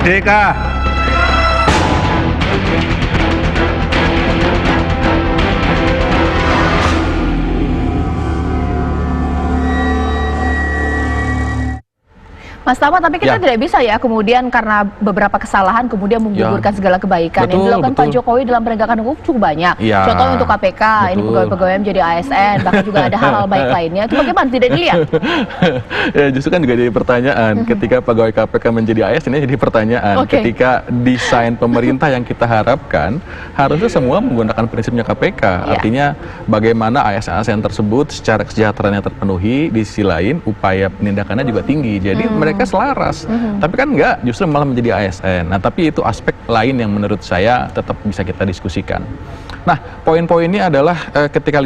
Merdeka! Mas Tama, tapi kita tidak bisa ya kemudian karena beberapa kesalahan kemudian menggugurkan segala kebaikan. Yang dilakukan Pak Jokowi dalam penegakan hukum cukup banyak. Contohnya untuk KPK, ini pegawai-pegawai menjadi ASN, bahkan juga ada hal-hal baik lainnya. Itu bagaimana? Tidak dilihat? Ya, justru kan juga jadi pertanyaan. Ketika pegawai KPK menjadi ASN, ini jadi pertanyaan. Ketika desain pemerintah yang kita harapkan, harusnya semua menggunakan prinsipnya KPK. Artinya bagaimana ASN tersebut secara kesejahteraannya terpenuhi, di sisi lain upaya penindakannya juga tinggi. Jadi mereka selaras, tapi kan enggak, justru malah menjadi ASN. Nah, tapi itu aspek lain yang menurut saya tetap bisa kita diskusikan. Nah, poin-poinnya adalah ketika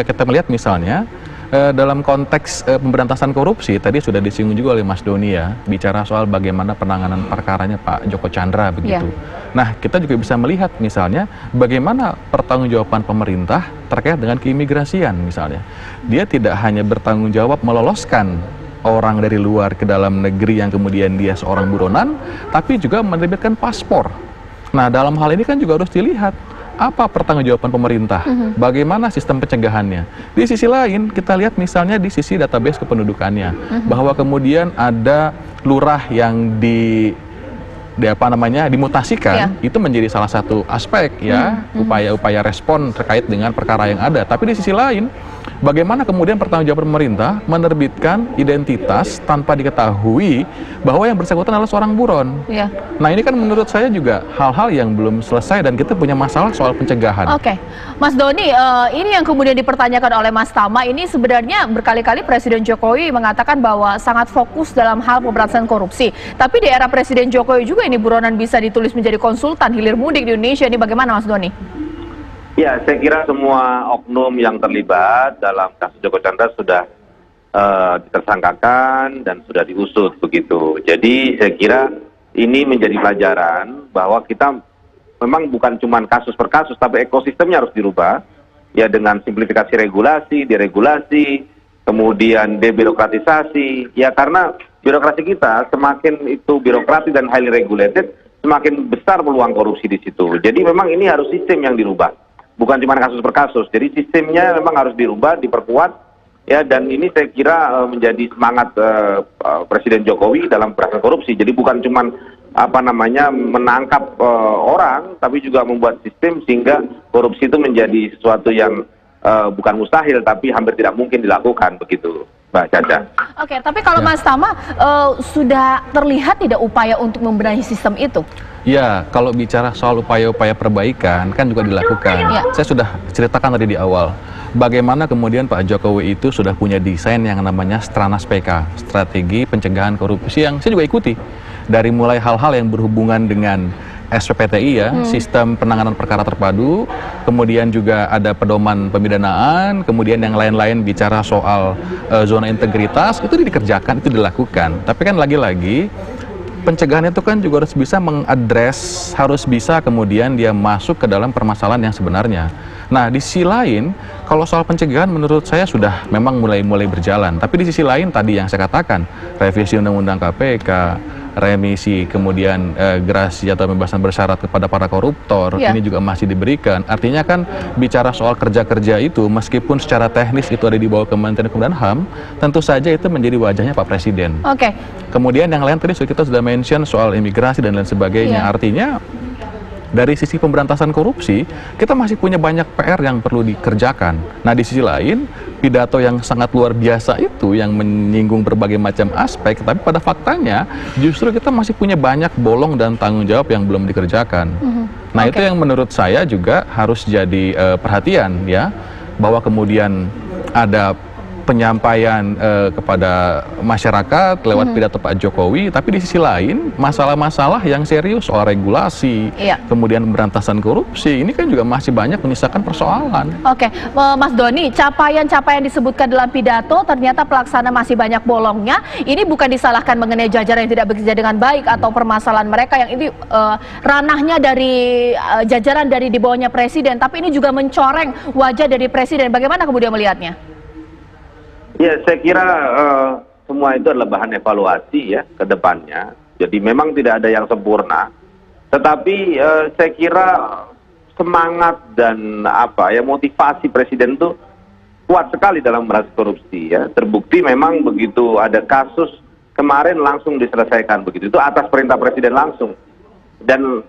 kita melihat misalnya dalam konteks pemberantasan korupsi, tadi sudah disinggung juga oleh Mas Doni ya, bicara soal bagaimana penanganan perkaranya Pak Joko Chandra begitu. Nah, kita juga bisa melihat misalnya bagaimana pertanggungjawaban pemerintah terkait dengan keimigrasian misalnya. Dia tidak hanya bertanggung jawab meloloskan orang dari luar ke dalam negeri yang kemudian dia seorang buronan, tapi juga menerbitkan paspor. Nah, dalam hal ini kan juga harus dilihat apa pertanggungjawaban pemerintah, bagaimana sistem pencegahannya. Di sisi lain, kita lihat misalnya di sisi database kependudukannya, bahwa kemudian ada lurah yang dimutasikan, itu menjadi salah satu aspek ya, upaya-upaya respon terkait dengan perkara yang ada. Tapi di sisi lain, bagaimana kemudian pertanggungjawaban pemerintah menerbitkan identitas tanpa diketahui bahwa yang bersangkutan adalah seorang buron. Nah, ini kan menurut saya juga hal-hal yang belum selesai dan kita punya masalah soal pencegahan. Mas Doni, ini yang kemudian dipertanyakan oleh Mas Tama, ini sebenarnya berkali-kali Presiden Jokowi mengatakan bahwa sangat fokus dalam hal pemberantasan korupsi. Tapi di era Presiden Jokowi juga ini buronan bisa ditulis menjadi konsultan hilir mudik di Indonesia. Ini bagaimana Mas Doni? Ya, saya kira semua oknum yang terlibat dalam kasus Joko Chandra sudah ditersangkakan dan sudah diusut begitu. Jadi saya kira ini menjadi pelajaran bahwa kita memang bukan cuma kasus per kasus, tapi ekosistemnya harus dirubah ya, dengan simplifikasi regulasi, deregulasi, kemudian debirokratisasi. Ya, karena birokrasi kita semakin itu birokrasi dan highly regulated, semakin besar peluang korupsi di situ. Jadi memang ini harus sistem yang dirubah, bukan cuma kasus per kasus. Jadi sistemnya memang harus dirubah, diperkuat ya, dan ini saya kira menjadi semangat Presiden Jokowi dalam pemberantasan korupsi. Jadi bukan cuma menangkap orang, tapi juga membuat sistem sehingga korupsi itu menjadi sesuatu yang bukan mustahil tapi hampir tidak mungkin dilakukan begitu, Mbak Caca. Tapi kalau Mas Tama, sudah terlihat tidak upaya untuk membenahi sistem itu? Ya, kalau bicara soal upaya-upaya perbaikan kan juga dilakukan. Saya sudah ceritakan tadi di awal, bagaimana kemudian Pak Jokowi itu sudah punya desain yang namanya Stranas PK, strategi pencegahan korupsi, yang saya juga ikuti. Dari mulai hal-hal yang berhubungan dengan SPPTI ya, sistem penanganan perkara terpadu, kemudian juga ada pedoman pemidanaan, kemudian yang lain-lain bicara soal zona integritas, itu dikerjakan, itu dilakukan. Tapi kan lagi-lagi, pencegahan itu kan juga harus bisa mengadres, harus bisa kemudian dia masuk ke dalam permasalahan yang sebenarnya. Nah, di sisi lain, kalau soal pencegahan menurut saya sudah memang mulai berjalan. Tapi di sisi lain tadi yang saya katakan, revisi Undang-Undang KPK, remisi, kemudian gerasi atau pembebasan bersyarat kepada para koruptor, ini juga masih diberikan. Artinya kan bicara soal kerja-kerja itu, meskipun secara teknis itu ada di bawah Kementerian Hukum dan HAM, tentu saja itu menjadi wajahnya Pak Presiden. Kemudian yang lain tadi kita sudah mention soal imigrasi dan lain sebagainya. Artinya dari sisi pemberantasan korupsi, kita masih punya banyak PR yang perlu dikerjakan. Nah, di sisi lain, pidato yang sangat luar biasa itu yang menyinggung berbagai macam aspek, tapi pada faktanya justru kita masih punya banyak bolong dan tanggung jawab yang belum dikerjakan. Nah, itu yang menurut saya juga harus jadi perhatian ya, bahwa kemudian ada penyampaian kepada masyarakat lewat pidato Pak Jokowi, tapi di sisi lain masalah-masalah yang serius soal regulasi, kemudian pemberantasan korupsi, ini kan juga masih banyak menyisakan persoalan. Mas Doni, capaian-capaian disebutkan dalam pidato ternyata pelaksana masih banyak bolongnya. Ini bukan disalahkan mengenai jajaran yang tidak bekerja dengan baik atau permasalahan mereka yang ini ranahnya dari jajaran dari di bawahnya Presiden, tapi ini juga mencoreng wajah dari Presiden. Bagaimana kemudian melihatnya? Ya, saya kira semua itu adalah bahan evaluasi ya ke depannya. Jadi memang tidak ada yang sempurna. Tetapi saya kira semangat dan motivasi presiden itu kuat sekali dalam memberantas korupsi ya. Terbukti memang begitu ada kasus kemarin langsung diselesaikan begitu. Itu atas perintah presiden langsung. Dan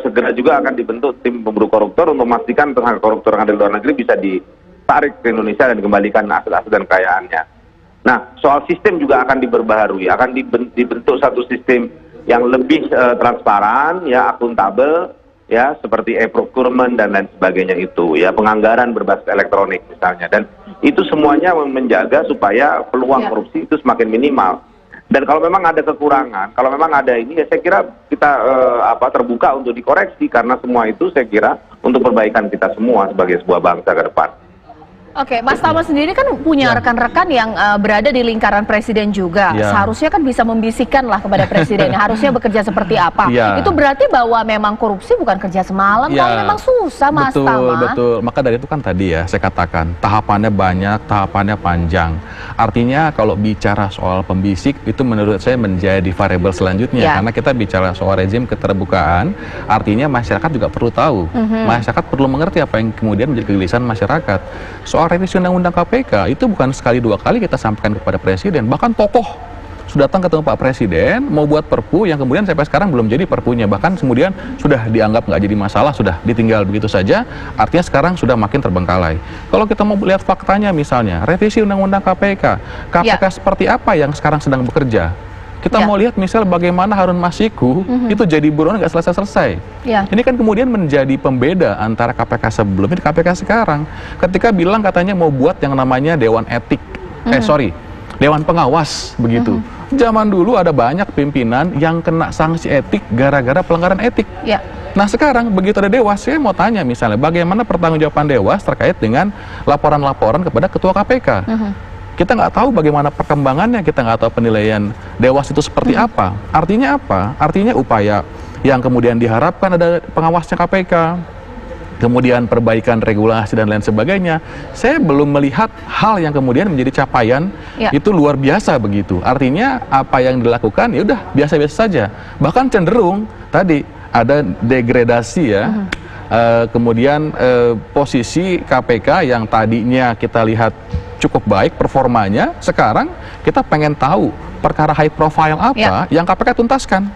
segera juga akan dibentuk tim pemburu koruptor untuk memastikan tersangka koruptor yang ada di luar negeri bisa ditarik ke Indonesia dan dikembalikan aset-aset dan kekayaannya. Nah, soal sistem juga akan diperbaharui, akan dibentuk satu sistem yang lebih transparan, ya akuntabel, ya seperti e-procurement dan lain sebagainya itu, ya penganggaran berbasis elektronik misalnya, dan itu semuanya menjaga supaya peluang korupsi itu semakin minimal. Dan kalau memang ada kekurangan, kalau memang ada ini, ya saya kira kita terbuka untuk dikoreksi karena semua itu saya kira untuk perbaikan kita semua sebagai sebuah bangsa ke depan. Oke, Mas Tama sendiri kan punya rekan-rekan yang berada di lingkaran presiden juga. Seharusnya kan bisa membisikkan lah kepada presiden, harusnya bekerja seperti apa. Itu berarti bahwa memang korupsi bukan kerja semalam, kalau memang susah, Mas Tama. Betul. Maka dari itu kan tadi ya, saya katakan, tahapannya banyak, tahapannya panjang. Artinya kalau bicara soal pembisik, itu menurut saya menjadi variabel selanjutnya. Karena kita bicara soal rezim keterbukaan, artinya masyarakat juga perlu tahu. Masyarakat perlu mengerti apa yang kemudian menjadi kegelisahan masyarakat. Soal revisi undang-undang KPK itu bukan sekali dua kali kita sampaikan kepada presiden, bahkan tokoh sudah datang ketemu Pak Presiden mau buat perpu yang kemudian sampai sekarang belum jadi perpunya, bahkan kemudian sudah dianggap nggak jadi masalah, sudah ditinggal begitu saja, artinya sekarang sudah makin terbengkalai. Kalau kita mau lihat faktanya misalnya revisi undang-undang KPK seperti apa yang sekarang sedang bekerja, kita mau lihat misal bagaimana Harun Masiku itu jadi buron nggak selesai-selesai. Ini kan kemudian menjadi pembeda antara KPK sebelumnya dan KPK sekarang. Ketika bilang katanya mau buat yang namanya Dewan Etik, Dewan Pengawas begitu. Zaman dulu ada banyak pimpinan yang kena sanksi etik gara-gara pelanggaran etik. Nah sekarang begitu ada Dewas, saya mau tanya misalnya bagaimana pertanggungjawaban Dewas terkait dengan laporan-laporan kepada Ketua KPK. Kita nggak tahu bagaimana perkembangannya, kita nggak tahu penilaian Dewas itu seperti apa. Artinya apa? Artinya upaya yang kemudian diharapkan ada pengawasnya KPK, kemudian perbaikan regulasi dan lain sebagainya. Saya belum melihat hal yang kemudian menjadi capaian itu luar biasa begitu. Artinya apa yang dilakukan ya udah biasa-biasa saja. Bahkan cenderung tadi ada degradasi ya. Kemudian posisi KPK yang tadinya kita lihat cukup baik performanya, sekarang kita pengen tahu perkara high profile apa yang KPK tuntaskan.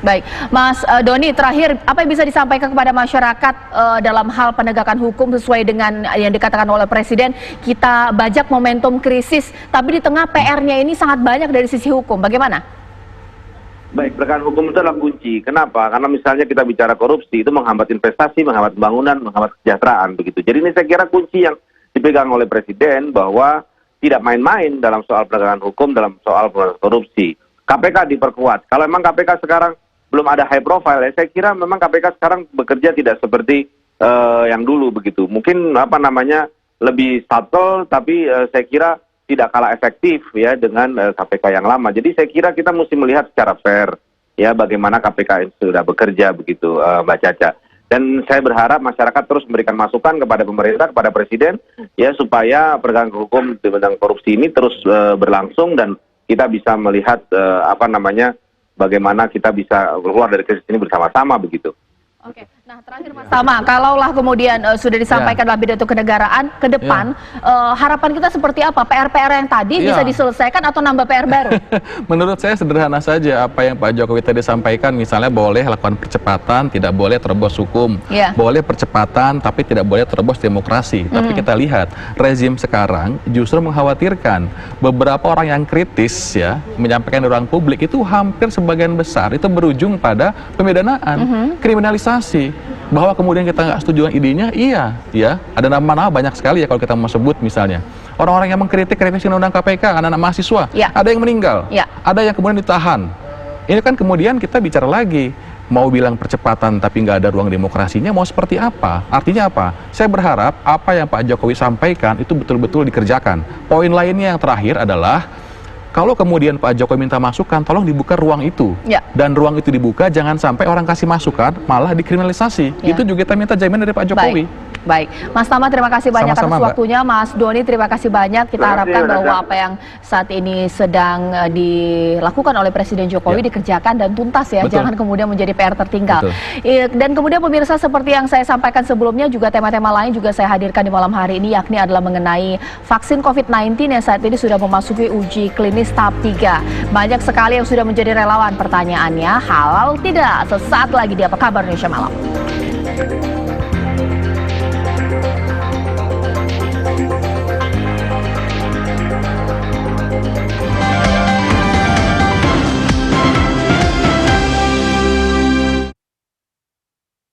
Baik, Mas Doni, terakhir apa yang bisa disampaikan kepada masyarakat dalam hal penegakan hukum sesuai dengan yang dikatakan oleh Presiden, kita bajak momentum krisis, tapi di tengah PR-nya ini sangat banyak dari sisi hukum, bagaimana? Baik, penegakan hukum itu adalah kunci. Kenapa? Karena misalnya kita bicara korupsi, itu menghambat investasi, menghambat pembangunan, menghambat kesejahteraan begitu. Jadi ini saya kira kunci yang dipegang oleh Presiden bahwa tidak main-main dalam soal penegakan hukum, dalam soal pemberantasan korupsi. KPK diperkuat. Kalau memang KPK sekarang belum ada high profile, ya saya kira memang KPK sekarang bekerja tidak seperti yang dulu begitu. Mungkin lebih subtle, tapi saya kira tidak kalah efektif ya dengan KPK yang lama. Jadi saya kira kita mesti melihat secara fair ya bagaimana KPK sudah bekerja begitu, Mbak Caca. Dan saya berharap masyarakat terus memberikan masukan kepada pemerintah, kepada Presiden, ya supaya penegakan hukum tentang korupsi ini terus berlangsung dan kita bisa melihat bagaimana kita bisa keluar dari krisis ini bersama-sama begitu. Oke, nah terakhir Mas Tama, kalaulah kemudian sudah disampaikan dalam pidato kenegaraan ke depan, harapan kita seperti apa? PR-PR yang tadi bisa diselesaikan atau nambah PR baru? Menurut saya sederhana saja apa yang Pak Jokowi tadi sampaikan, misalnya boleh lakukan percepatan, tidak boleh terobos hukum, boleh percepatan tapi tidak boleh terobos demokrasi. Tapi kita lihat rezim sekarang justru mengkhawatirkan beberapa orang yang kritis ya menyampaikan di ruang publik itu hampir sebagian besar itu berujung pada pemidanaan, kriminalisasi. Bahwa kemudian kita nggak setuju dengan idenya, ada nama-nama banyak sekali ya kalau kita mau sebut misalnya. Orang-orang yang mengkritik revisi undang-undang KPK, anak-anak mahasiswa, ada yang meninggal, ada yang kemudian ditahan. Ini kan kemudian kita bicara lagi, mau bilang percepatan tapi nggak ada ruang demokrasinya, mau seperti apa? Artinya apa? Saya berharap apa yang Pak Jokowi sampaikan itu betul-betul dikerjakan. Poin lainnya yang terakhir adalah, kalau kemudian Pak Jokowi minta masukan, tolong dibuka ruang itu. Dan ruang itu dibuka, jangan sampai orang kasih masukan, malah dikriminalisasi. Itu juga kita minta jaminan dari Pak Jokowi. Baik, Mas Tama terima kasih banyak Sama-sama, atas Mbak. waktunya. Mas Doni terima kasih banyak. Kita Terima kasih, harapkan Mbak bahwa Caca. apa yang saat ini sedang dilakukan oleh Presiden Jokowi Ya. dikerjakan dan tuntas ya, Betul. jangan kemudian menjadi PR tertinggal. Betul. Dan kemudian pemirsa, seperti yang saya sampaikan sebelumnya, juga tema-tema lain juga saya hadirkan di malam hari ini, yakni adalah mengenai vaksin COVID-19 yang saat ini sudah memasuki uji klinis tahap 3. Banyak sekali yang sudah menjadi relawan. Pertanyaannya, halal tidak? Sesaat lagi di Apa Kabar Indonesia Malam.